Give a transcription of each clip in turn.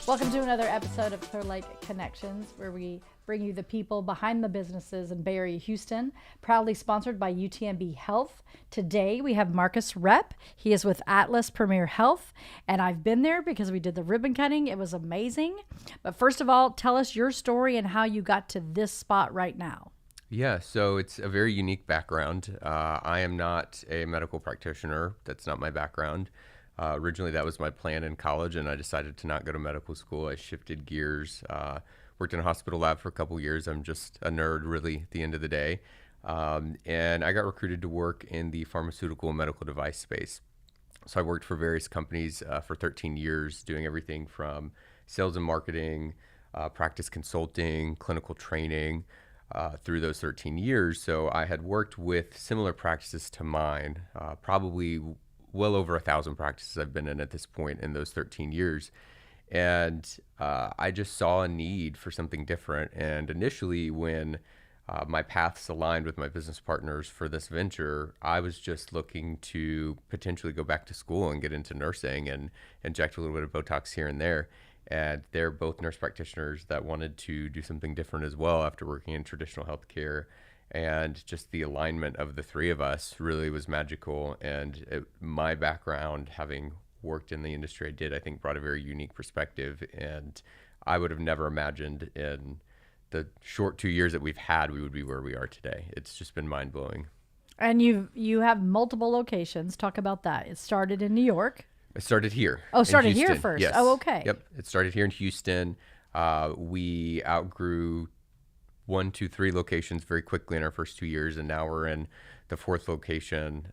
Welcome to another episode of Clear Lake Connections, where we bring you the people behind the businesses in Bay Area, Houston, proudly sponsored by UTMB Health. Today we have Marcus Repp. He is with Atlas Premier Health, and I've been there because we did the ribbon cutting. It was amazing. But first of all, tell us your story and how you got to this spot right now. Yeah, so it's a very unique background. I am not a medical practitioner. That's not my background. Originally, that was my plan in college, and I decided to not go to medical school. I shifted gears, worked in a hospital lab for a couple years. I'm just a nerd, really, at the end of the day. And I got recruited to work in the pharmaceutical and medical device space. So I worked for various companies for 13 years, doing everything from sales and marketing, practice consulting, clinical training, through those 13 years. So I had worked with similar practices to mine, probably well over 1,000 practices I've been in at this point in those 13 years. And I just saw a need for something different. And initially, when my paths aligned with my business partners for this venture, I was just looking to potentially go back to school and get into nursing and inject a little bit of Botox here and there. And they're both nurse practitioners that wanted to do something different as well after working in traditional healthcare. And just the alignment of the three of us really was magical. And my background, having worked in the industry I did, I think brought a very unique perspective. And I would have never imagined in the short 2 years that we've had, we would be where we are today. It's just been mind blowing. And you have multiple locations. Talk about that. It started in New York. It started here. Oh, started in Houston. here first. Yes. Oh, okay. Yep. It started here in Houston. We outgrew 1, 2, 3 locations very quickly in our first 2 years, and now we're in the fourth location,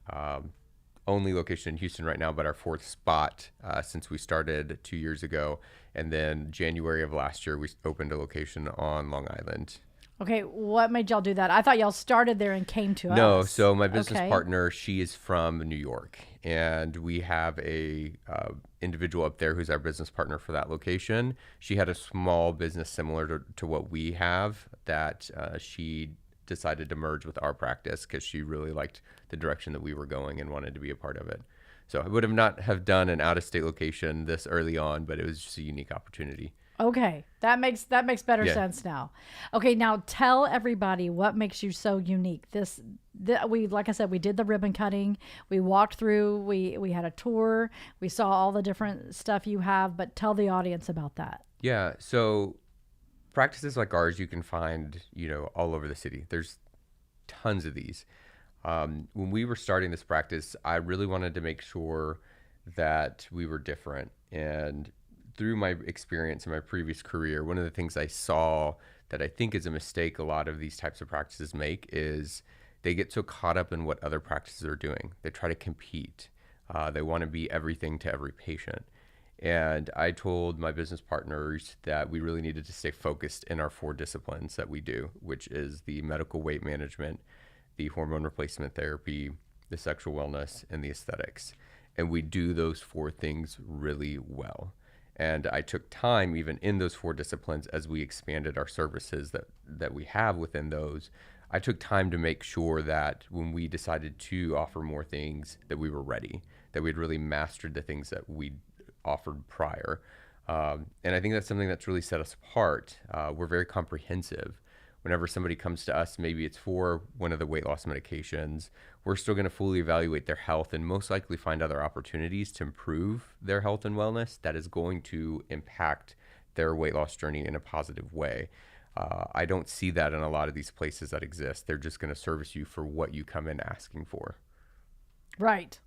only location in Houston right now, but our fourth spot since we started 2 years ago. And then January of last year, we opened a location on Long Island. Okay, what made y'all do that? I thought y'all started there and came to us. No, so my business Okay. partner, she is from New York, and we have a individual up there who's our business partner for that location. She had a small business similar to what we have that she decided to merge with our practice because she really liked the direction that we were going and wanted to be a part of it. So I would have not have done an out-of-state location this early on, but it was just a unique opportunity. Okay, that makes better Yeah. sense now. Okay, now tell everybody what makes you so unique. We, like I said, we did the ribbon cutting. We walked through. We had a tour. We saw all the different stuff you have. But tell the audience about that. Yeah, so practices like ours you can find, all over the city. There's tons of these. When we were starting this practice, I really wanted to make sure that we were different. And through my experience in my previous career, one of the things I saw that I think is a mistake a lot of these types of practices make is they get so caught up in what other practices are doing. They try to compete. They want to be everything to every patient. And I told my business partners that we really needed to stay focused in our 4 disciplines that we do, which is the medical weight management, the hormone replacement therapy, the sexual wellness, and the aesthetics. And we do those 4 things really well. And I took time even in those 4 disciplines as we expanded our services that we have within those. I took time to make sure that when we decided to offer more things, that we were ready, that we'd really mastered the things that we offered prior. And I think that's something that's really set us apart. We're very comprehensive. Whenever somebody comes to us, maybe it's for one of the weight loss medications, we're still going to fully evaluate their health and most likely find other opportunities to improve their health and wellness that is going to impact their weight loss journey in a positive way. I don't see that in a lot of these places that exist. They're just going to service you for what you come in asking for. Right.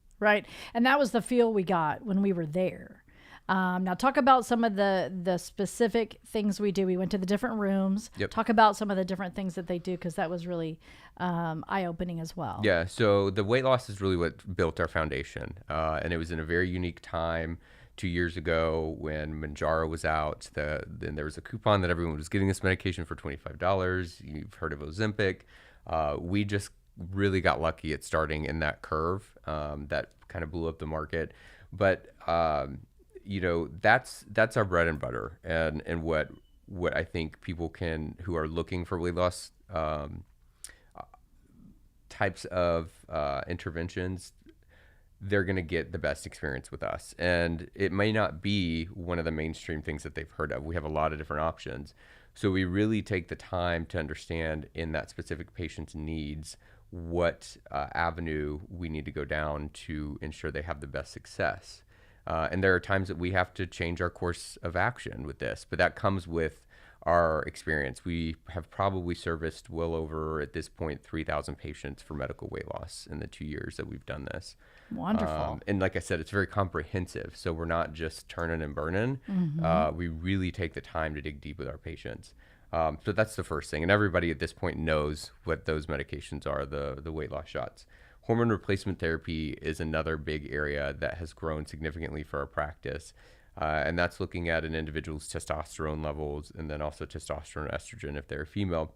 And that was the feel we got when we were there. Now talk about some of the specific things we do. We went to the different rooms. Yep. Talk about some of the different things that they do, because that was really eye-opening as well. Yeah, so the weight loss is really what built our foundation. And it was in a very unique time 2 years ago when Manjaro was out. Then there was a coupon that everyone was getting this medication for $25. You've heard of Ozempic. We just really got lucky at starting in that curve that kind of blew up the market. But that's our bread and butter, and what I think people who are looking for weight loss types of interventions, they're going to get the best experience with us. And it may not be one of the mainstream things that they've heard of. We have a lot of different options. So we really take the time to understand in that specific patient's needs what avenue we need to go down to ensure they have the best success. And there are times that we have to change our course of action with this, but that comes with our experience. We have probably serviced well over, at this point, 3,000 patients for medical weight loss in the 2 years that we've done this. Wonderful. And like I said, it's very comprehensive. So we're not just turning and burning. We really take the time to dig deep with our patients. So that's the first thing. And everybody at this point knows what those medications are, the weight loss shots. Hormone replacement therapy is another big area that has grown significantly for our practice. And that's looking at an individual's testosterone levels and then also testosterone, estrogen if they're female.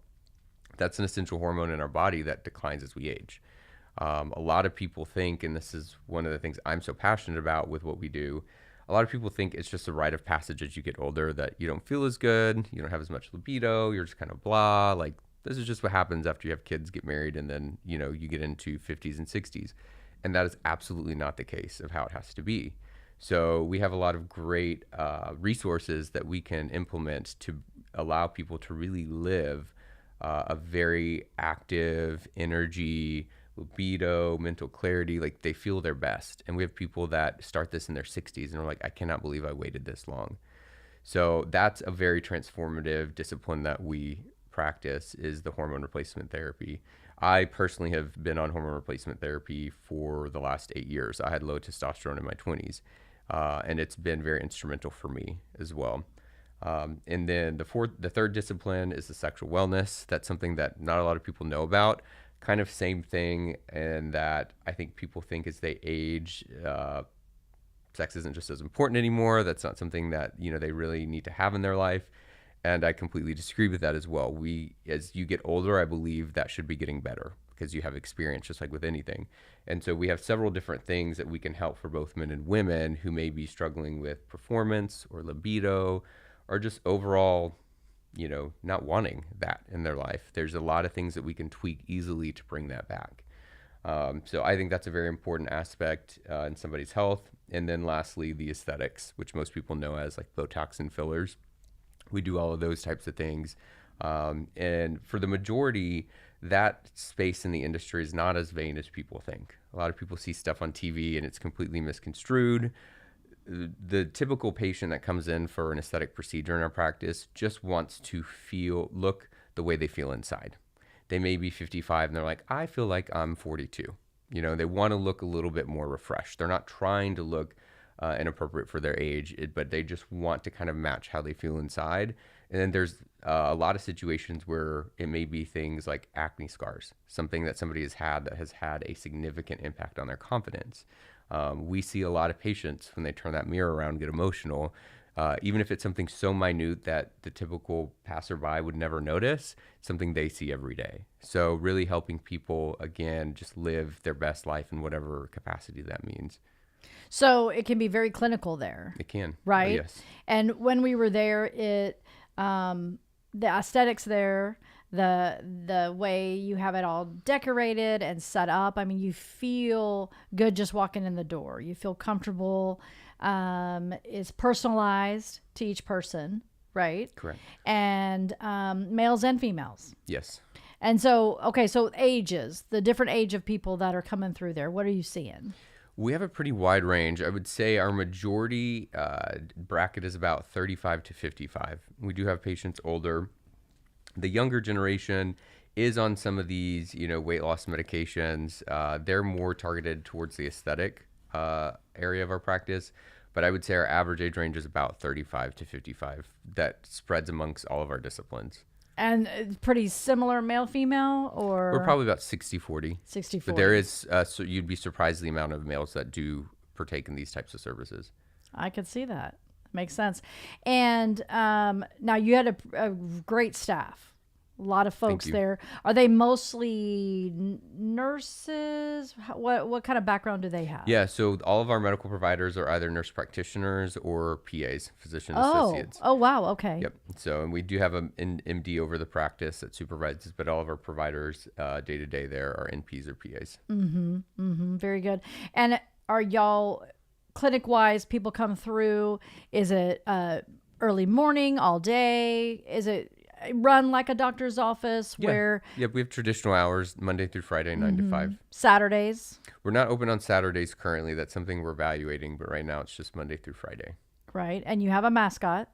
That's an essential hormone in our body that declines as we age. A lot of people think, and this is one of the things I'm so passionate about with what we do, a lot of people think it's just a rite of passage as you get older, that you don't feel as good, you don't have as much libido, you're just kind of blah, like this is just what happens after you have kids, get married, and then, you know, you get into 50s and 60s. And that is absolutely not the case of how it has to be. So we have a lot of great resources that we can implement to allow people to really live a very active energy, libido, mental clarity, like they feel their best. And we have people that start this in their 60s and are like, I cannot believe I waited this long. So that's a very transformative discipline that we practice, is the hormone replacement therapy. I personally have been on hormone replacement therapy for the last 8 years. I had low testosterone in my 20s, and it's been very instrumental for me as well. And then the third discipline is the sexual wellness. That's something that not a lot of people know about. Kind of same thing, and that I think people think as they age, sex isn't just as important anymore. That's not something that, you know, they really need to have in their life. And I completely disagree with that as well. As you get older, I believe that should be getting better because you have experience, just like with anything. And so we have several different things that we can help for both men and women who may be struggling with performance or libido or just overall, you know, not wanting that in their life. There's a lot of things that we can tweak easily to bring that back. So I think that's a very important aspect in somebody's health. And then lastly, the aesthetics, which most people know as like Botox and fillers. We do all of those types of things. And for the majority, that space in the industry is not as vain as people think. A lot of people see stuff on TV and it's completely misconstrued. The typical patient that comes in for an aesthetic procedure in our practice just wants to look the way they feel inside. They may be 55 and they're like, I feel like I'm 42. You know, they want to look a little bit more refreshed. They're not trying to look inappropriate for their age, but they just want to kind of match how they feel inside. And then there's a lot of situations where it may be things like acne scars, something that somebody has had that has had a significant impact on their confidence. We see a lot of patients when they turn that mirror around get emotional, even if it's something so minute that the typical passerby would never notice, something they see every day. So really helping people, again, just live their best life in whatever capacity that means. So it can be very clinical there. It can. Right? Yes. And when we were there, the aesthetics there, the way you have it all decorated and set up, I mean, you feel good just walking in the door. You feel comfortable. It's personalized to each person, right? Correct. And males and females. Yes. And so, okay, so ages, the different age of people that are coming through there, what are you seeing? We have a pretty wide range. I would say our majority bracket is about 35 to 55. We do have patients older. The younger generation is on some of these, you know, weight loss medications. They're more targeted towards the aesthetic area of our practice. But I would say our average age range is about 35 to 55. That spreads amongst all of our disciplines. And pretty similar male, female, or? We're probably about 60-40. 60-40. But there is, so you'd be surprised the amount of males that do partake in these types of services. I could see that. Makes sense. And now you had a great staff. A lot of folks there. Are they mostly nurses? What kind of background do they have? Yeah, so all of our medical providers are either nurse practitioners or PAs, physician associates. Oh, wow. Okay. Yep. So, and we do have an MD over the practice that supervises, but all of our providers day to day there are NPs or PAs. Mm-hmm. Mm-hmm. Very good. And are y'all clinic wise? People come through. Is it early morning, all day? Is it run like a doctor's office where Yeah, we have traditional hours, Monday through Friday, 9 to 5. Saturdays? We're not open on Saturdays currently. That's something we're evaluating, but right now it's just Monday through Friday. Right. And you have a mascot.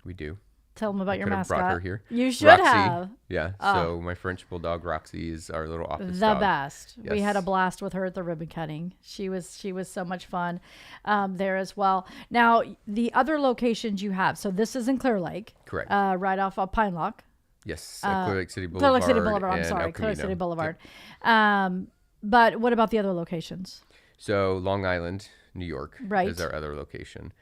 We do. Tell them about your Could have mascot. brought her here. You should Roxy. have. Yeah. So my French bulldog Roxy is our little office The dog. best. We had a Yes. blast with her at the ribbon cutting. She was so much fun there as well. Now the other locations you have. So this is in Clear Lake, Correct. Right off of Pine Lock. Yes. Clear Lake City Clear Boulevard. Lake City Boulevard. I'm and sorry, El Clear Lake Camino. City Boulevard. Yep. But what about the other locations? So Long Island, New York Right. is our other location.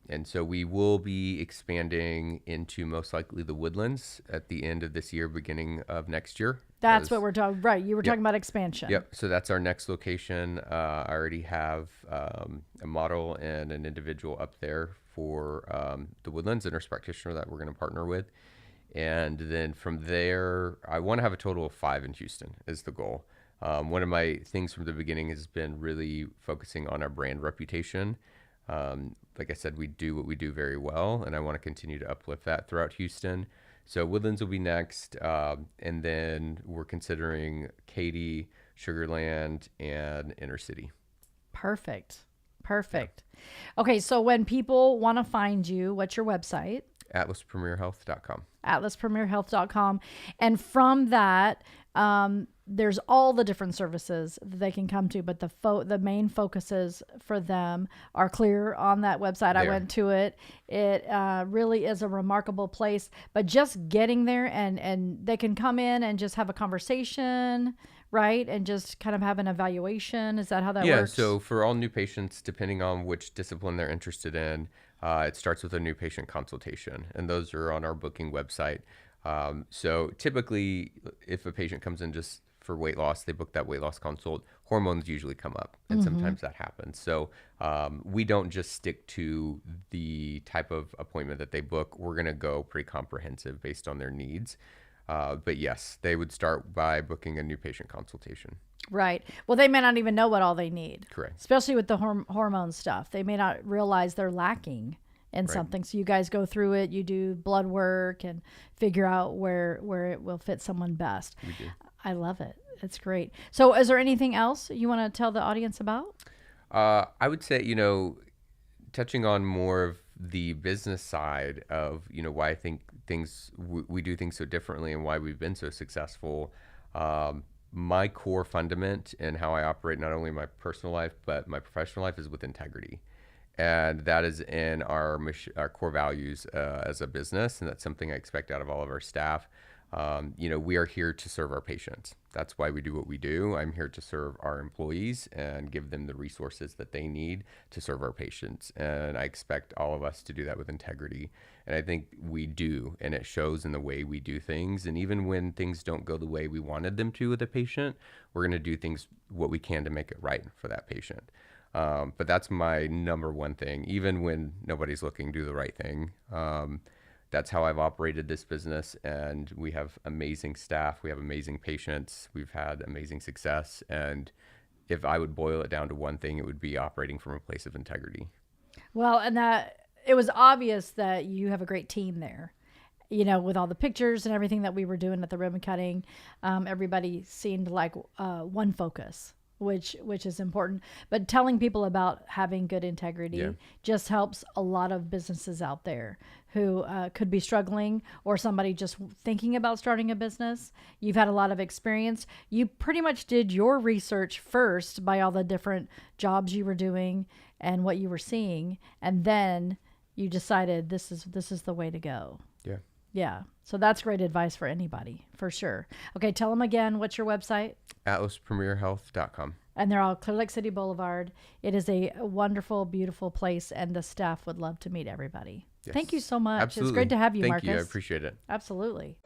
And so we will be expanding into most likely the Woodlands at the end of this year, beginning of next year. That's what we're talking. Right. You were talking about expansion. Yep. So that's our next location. I already have a model and an individual up there for the Woodlands, a nurse practitioner that we're going to partner with. And then from there, I want to have a total of 5 in Houston is the goal. One of my things from the beginning has been really focusing on our brand reputation. Like I said, we do what we do very well, and I want to continue to uplift that throughout Houston. So Woodlands will be next, and then we're considering Katy, Sugarland, and Inner City. Perfect. Okay. So when people want to find you, what's your website? AtlasPremierHealth.com. AtlasPremierHealth.com. And from that, there's all the different services that they can come to, but the main focuses for them are clear on that website. I went to it. It really is a remarkable place, but just getting there and they can come in and just have a conversation, right? And just kind of have an evaluation. Is that how that works? Yeah, so for all new patients, depending on which discipline they're interested in, it starts with a new patient consultation, and those are on our booking website. So typically, if a patient comes in just for weight loss, they book that weight loss consult. Hormones usually come up, and sometimes that happens. So we don't just stick to the type of appointment that they book. We're going to go pretty comprehensive based on their needs. But yes, they would start by booking a new patient consultation. Right. Well, they may not even know what all they need. Correct. Especially with the hormone stuff. They may not realize they're lacking in something. So you guys go through it, you do blood work and figure out where it will fit someone best. We do. I love it. It's great. So is there anything else you want to tell the audience about? I would say, touching on more of the business side of, why I think we do things so differently and why we've been so successful. My core fundament and how I operate, not only in my personal life, but my professional life, is with integrity. And that is in our core values as a business. And that's something I expect out of all of our staff. We are here to serve our patients. That's why we do what we do. I'm here to serve our employees and give them the resources that they need to serve our patients. And I expect all of us to do that with integrity. And I think we do, and it shows in the way we do things. And even when things don't go the way we wanted them to with a patient, we're going to do things what we can to make it right for that patient. But that's my number one thing. Even when nobody's looking, do the right thing. That's how I've operated this business, and we have amazing staff. We have amazing patients. We've had amazing success. And if I would boil it down to one thing, it would be operating from a place of integrity. Well, and that it was obvious that you have a great team there. With all the pictures and everything that we were doing at the ribbon cutting, everybody seemed like one focus, which is important. But telling people about having good integrity just helps a lot of businesses out there who could be struggling, or somebody just thinking about starting a business. You've had a lot of experience. You pretty much did your research first by all the different jobs you were doing and what you were seeing, and then you decided this is the way to go. Yeah. Yeah. So that's great advice for anybody, for sure. Okay, tell them again, what's your website? AtlasPremierHealth.com. And they're all Clear Lake City Boulevard. It is a wonderful, beautiful place, and the staff would love to meet everybody. Yes. Thank you so much. Absolutely. It's great to have you, Thank Marcus. you. I appreciate it. Absolutely.